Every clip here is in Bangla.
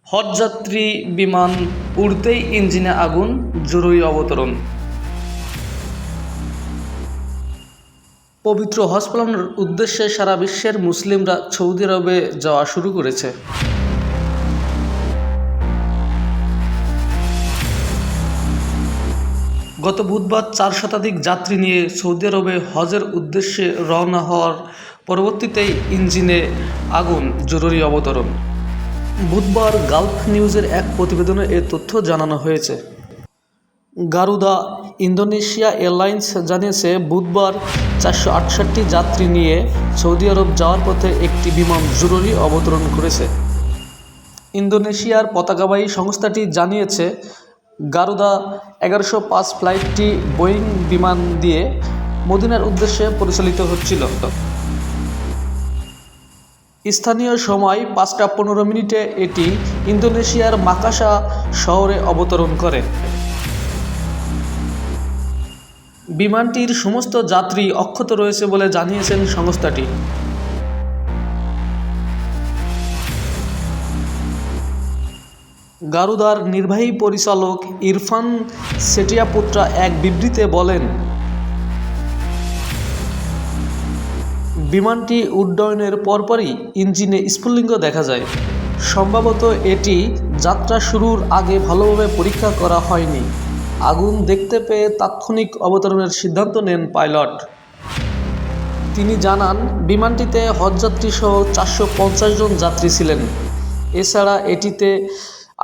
হজযাত্রী বিমান উড়তেই ইঞ্জিনে আগুন, জরুরি অবতরণ। পবিত্র হজ পালনের উদ্দেশ্যে সারা বিশ্বের মুসলিমরা সৌদি আরবে যাওয়া শুরু করেছে। গত বুধবার 4 শতাধিক যাত্রী নিয়ে সৌদি আরবে হজের উদ্দেশ্যে রওনা হওয়ার পরবর্তীতেই ইঞ্জিনে আগুন, জরুরি অবতরণ। বুধবার গালফ নিউজের এক প্রতিবেদনে এ তথ্য জানানো হয়েছে। গারুদা ইন্দোনেশিয়া এয়ারলাইন্স জানিয়েছে, বুধবার 468 যাত্রী নিয়ে সৌদি আরব যাওয়ার পথে একটি বিমান জরুরি অবতরণ করেছে। ইন্দোনেশিয়ার পতাকাবাহী সংস্থাটি জানিয়েছে, গারুদা 1105 ফ্লাইটটি বোয়িং বিমান দিয়ে মদিনার উদ্দেশ্যে পরিচালিত হচ্ছিল। স্থানীয় সময় 5টা 15 এটি ইন্দোনেশিয়ার মাকাসা শহরে অবতরণ করে। বিমানটির সমস্ত যাত্রী অক্ষত রয়েছে বলে জানিয়েছেন সংস্থাটি। গারুদার নির্বাহী পরিচালক ইরফান সেটিয়াপুত্রা এক বিবৃতিতে বলেন, বিমানটি উড্ডয়নের পরপরই ইঞ্জিনে স্ফুলিঙ্গ দেখা যায়। সম্ভবত এটি যাত্রা শুরুর আগে ভালোভাবে পরীক্ষা করা হয়নি। আগুন দেখতে পেয়ে তাৎক্ষণিক অবতরণের সিদ্ধান্ত নেন পাইলট। তিনি জানান, বিমানটিতে হজযাত্রী সহ 450 জন যাত্রী ছিলেন। এছাড়া এটিতে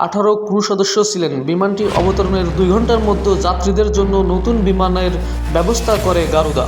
18 ক্রু সদস্য ছিলেন। বিমানটি অবতরণের 2 ঘন্টার মধ্যে যাত্রীদের জন্য নতুন বিমানের ব্যবস্থা করে গারুদা।